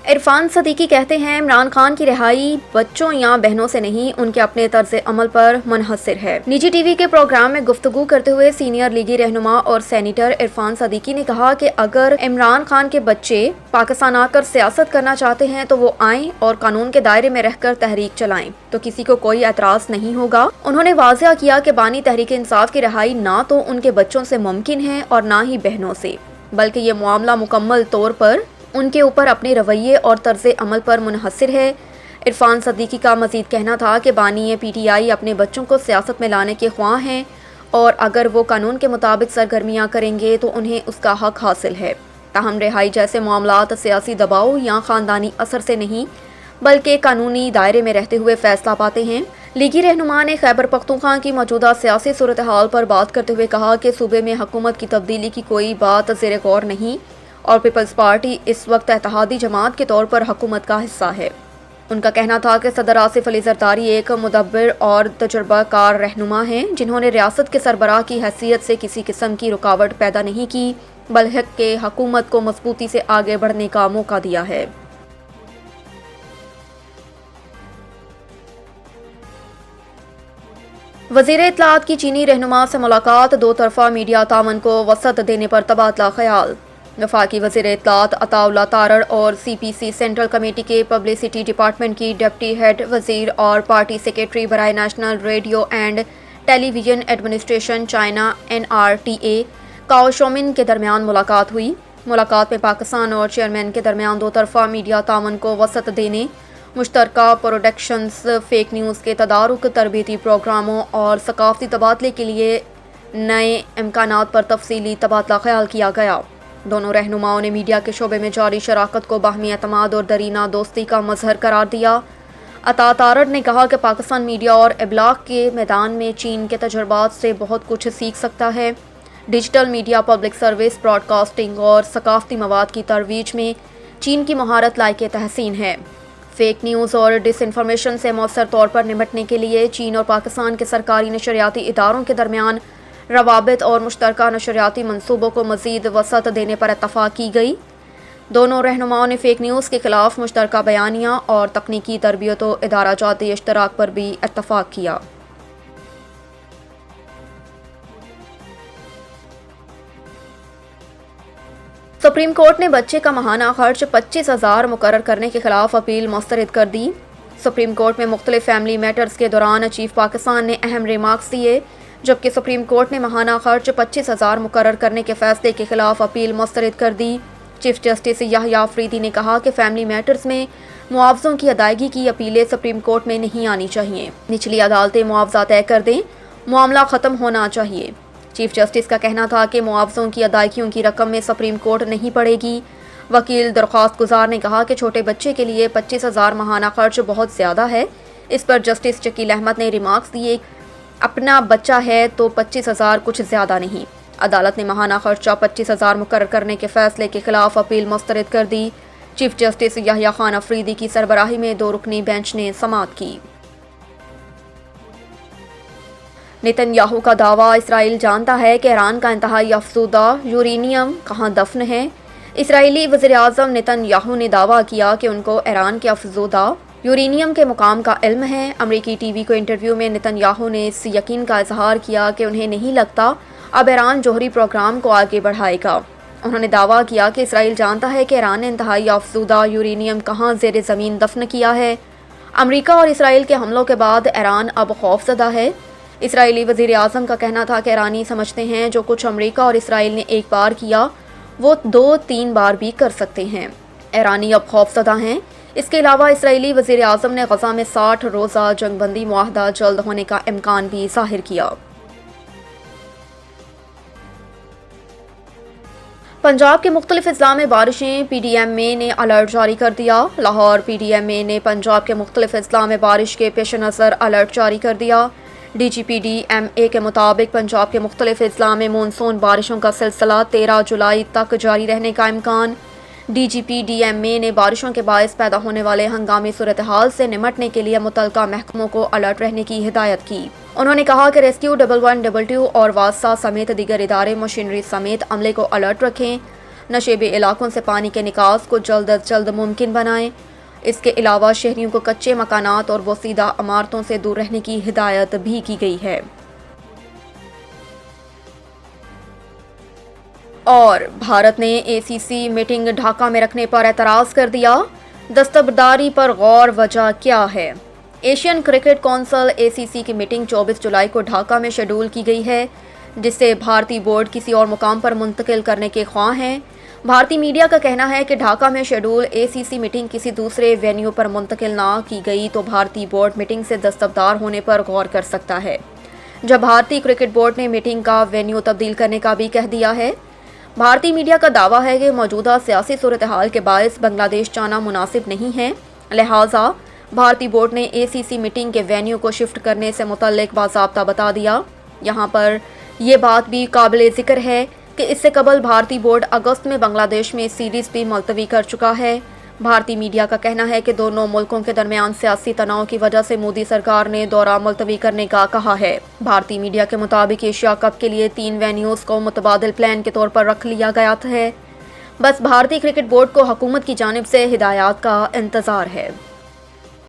عرفان صدیقی کہتے ہیں عمران خان کی رہائی بچوں یا بہنوں سے نہیں، ان کے اپنے طرز عمل پر منحصر ہے۔ نجی ٹی وی کے پروگرام میں گفتگو کرتے ہوئے سینئر لیگی رہنما اور سینیٹر عرفان صدیقی نے کہا کہ اگر عمران خان کے بچے پاکستان آ کر سیاست کرنا چاہتے ہیں تو وہ آئیں اور قانون کے دائرے میں رہ کر تحریک چلائیں تو کسی کو کوئی اعتراض نہیں ہوگا۔ انہوں نے واضح کیا کہ بانی تحریک انصاف کی رہائی نہ تو ان کے بچوں سے ممکن ہے اور نہ ہی بہنوں سے، بلکہ یہ معاملہ مکمل طور پر ان کے اوپر اپنے رویے اور طرز عمل پر منحصر ہے۔ عرفان صدیقی کا مزید کہنا تھا کہ بانی پی ٹی آئی اپنے بچوں کو سیاست میں لانے کے خواہاں ہیں اور اگر وہ قانون کے مطابق سرگرمیاں کریں گے تو انہیں اس کا حق حاصل ہے۔ تاہم رہائی جیسے معاملات سیاسی دباؤ یا خاندانی اثر سے نہیں بلکہ قانونی دائرے میں رہتے ہوئے فیصلہ پاتے ہیں۔ لیگی رہنما نے خیبر پختونخوا کی موجودہ سیاسی صورتحال پر بات کرتے ہوئے کہا کہ صوبے میں حکومت کی تبدیلی کی کوئی بات زیر غور نہیں اور پیپلز پارٹی اس وقت اتحادی جماعت کے طور پر حکومت کا حصہ ہے۔ ان کا کہنا تھا کہ صدر آصف علی زرداری ایک مدبر اور تجربہ کار رہنما ہیں جنہوں نے ریاست کے سربراہ کی حیثیت سے کسی قسم کی رکاوٹ پیدا نہیں کی بلکہ حکومت کو مضبوطی سے آگے بڑھنے کا موقع دیا ہے۔ وزیر اطلاعات کی چینی رہنما سے ملاقات، دو طرفہ میڈیا تعاون کو وسعت دینے پر تبادلہ خیال۔ وفاقی وزیر اطلاعات عطا اللہ تارڑ اور C P C central committee کے پبلسٹی ڈپارٹمنٹ کی ڈپٹی ہیڈ وزیر اور پارٹی سیکریٹری برائے national radio and television administration China NRTA Cao Shumin کے درمیان ملاقات ہوئی۔ ملاقات میں پاکستان اور چیئرمین کے درمیان دو طرفہ میڈیا تعاون کو وسعت دینے، مشترکہ پروڈکشنز، فیک نیوز کے تدارک، تربیتی پروگراموں اور ثقافتی تبادلے کے لیے نئے امکانات پر تفصیلی تبادلہ خیال کیا گیا۔ دونوں رہنماؤں نے میڈیا کے شعبے میں جاری شراکت کو باہمی اعتماد اور دیرینہ دوستی کا مظہر قرار دیا۔ عطا تارڑ نے کہا کہ پاکستان میڈیا اور ابلاغ کے میدان میں چین کے تجربات سے بہت کچھ سیکھ سکتا ہے۔ Digital media, public service, broadcasting اور ثقافتی مواد کی ترویج میں چین کی مہارت لائق تحسین ہے۔ فیک نیوز اور ڈس انفارمیشن سے مؤثر طور پر نمٹنے کے لیے چین اور پاکستان کے سرکاری نشریاتی اداروں کے درمیان روابط اور مشترکہ نشریاتی منصوبوں کو مزید وسعت دینے پر اتفاق کی گئی۔ دونوں رہنماؤں نے فیک نیوز کے خلاف مشترکہ بیانیہ اور تکنیکی تربیت و ادارہ جاتی اشتراک پر بھی اتفاق کیا۔ سپریم کورٹ نے بچے کا ماہانہ خرچ 25,000 مقرر کرنے کے خلاف اپیل مسترد کر دی۔ سپریم کورٹ میں مختلف فیملی میٹرز کے دوران چیف پاکستان نے اہم ریمارکس دیے، جبکہ سپریم کورٹ نے ماہانہ خرچ 25,000 مقرر کرنے کے فیصلے کے خلاف اپیل مسترد کر دی۔ چیف جسٹس یحییٰ افریدی نے کہا کہ فیملی میٹرز میں معاوضوں کی ادائیگی کی اپیلیں سپریم کورٹ میں نہیں آنی چاہیے۔ نچلی عدالتیں معاوضہ طے کر دیں، معاملہ ختم ہونا چاہیے۔ چیف جسٹس کا کہنا تھا کہ معاوضوں کی ادائیگیوں کی رقم میں سپریم کورٹ نہیں پڑے گی۔ وکیل درخواست گزار نے کہا کہ چھوٹے بچے کے لیے 25,000 ماہانہ خرچ بہت زیادہ ہے۔ اس پر جسٹس شکیل احمد نے ریمارکس دیے، اپنا بچہ ہے تو 25,000 کچھ زیادہ نہیں۔ عدالت نے ماہانہ خرچہ 25,000 مقرر کرنے کے فیصلے کے خلاف اپیل مسترد کر دی۔ چیف جسٹس یحییٰ خان افریدی کی سربراہی میں 2 رکنی بینچ نے سماعت کی۔ نتن یاہو کا دعویٰ، اسرائیل جانتا ہے کہ ایران کا انتہائی افزودہ یورینیم کہاں دفن ہے۔ اسرائیلی وزیراعظم نتن یاہو نے دعویٰ کیا کہ ان کو ایران کے افزودہ یورینیم کے مقام کا علم ہے۔ امریکی ٹی وی کو انٹرویو میں نتن یاہو نے اس یقین کا اظہار کیا کہ انہیں نہیں لگتا اب ایران جوہری پروگرام کو آگے بڑھائے گا۔ انہوں نے دعویٰ کیا کہ اسرائیل جانتا ہے کہ ایران نے انتہائی افزودہ یورینیم کہاں زیر زمین دفن کیا ہے۔ امریکہ اور اسرائیل کے حملوں کے بعد ایران اب خوفزدہ ہے۔ اسرائیلی وزیر اعظم کا کہنا تھا کہ ایرانی سمجھتے ہیں جو کچھ امریکہ اور اسرائیل نے ایک بار کیا وہ 2-3 بار بھی کر سکتے ہیں۔ ایرانی اب خوفزدہ ہیں۔ اس کے علاوہ اسرائیلی وزیر اعظم نے غزہ میں 60 روزہ جنگ بندی معاہدہ جلد ہونے کا امکان بھی ظاہر کیا۔ پنجاب کے مختلف اضلاع میں بارشیں، پی ڈی ایم اے نے الرٹ جاری کر دیا۔ لاہور پی ڈی ایم اے نے پنجاب کے مختلف اضلاع میں بارش کے پیش نظر الرٹ جاری کر دیا۔ D G P D M A کے مطابق پنجاب کے مختلف اضلاع میں مونسون بارشوں کا سلسلہ 13 جولائی تک جاری رہنے کا امکان۔ D G P D M A نے بارشوں کے باعث پیدا ہونے والے ہنگامی صورتحال سے نمٹنے کے لیے متعلقہ محکموں کو الرٹ رہنے کی ہدایت کی۔ انہوں نے کہا کہ ریسکیو 112 اور واسطہ سمیت دیگر ادارے مشینری سمیت عملے کو الرٹ رکھیں۔ نشیبی علاقوں سے پانی کے نکاس کو جلد از جلد ممکن بنائیں۔ اس کے علاوہ شہریوں کو کچے مکانات اور بوسیدہ عمارتوں سے دور رہنے کی ہدایت بھی کی گئی ہے۔ اور بھارت نے اے سی سی میٹنگ ڈھاکہ میں رکھنے پر اعتراض کر دیا، دستبرداری پر غور، وجہ کیا ہے؟ ایشین کرکٹ کونسل اے سی سی کی میٹنگ 24 جولائی کو ڈھاکہ میں شیڈول کی گئی ہے، جسے بھارتی بورڈ کسی اور مقام پر منتقل کرنے کے خواہاں ہیں۔ بھارتی میڈیا کا کہنا ہے کہ ڈھاکہ میں شیڈول اے سی سی میٹنگ کسی دوسرے وینیو پر منتقل نہ کی گئی تو بھارتی بورڈ میٹنگ سے دستبردار ہونے پر غور کر سکتا ہے، جب بھارتی کرکٹ بورڈ نے میٹنگ کا وینیو تبدیل کرنے کا بھی کہہ دیا ہے۔ بھارتی میڈیا کا دعویٰ ہے کہ موجودہ سیاسی صورتحال کے باعث بنگلہ دیش جانا مناسب نہیں ہے، لہٰذا بھارتی بورڈ نے اے سی سی میٹنگ کے وینیو کو شفٹ کرنے سے متعلق باضابطہ بتا دیا۔ یہاں پر یہ بات بھی قابل ذکر ہے کہ اس سے قبل بھارتی بورڈ اگست میں بنگلہ دیش میں سیریز بھی ملتوی کر چکا ہے۔ بھارتی میڈیا کا کہنا ہے کہ دونوں ملکوں کے درمیان سیاسی تناؤ کی وجہ سے مودی سرکار نے دورہ ملتوی کرنے کا کہا ہے۔ بھارتی میڈیا کے مطابق ایشیا کپ کے لیے 3 وینیوز کو متبادل پلان کے طور پر رکھ لیا گیا ہے، بس بھارتی کرکٹ بورڈ کو حکومت کی جانب سے ہدایات کا انتظار ہے۔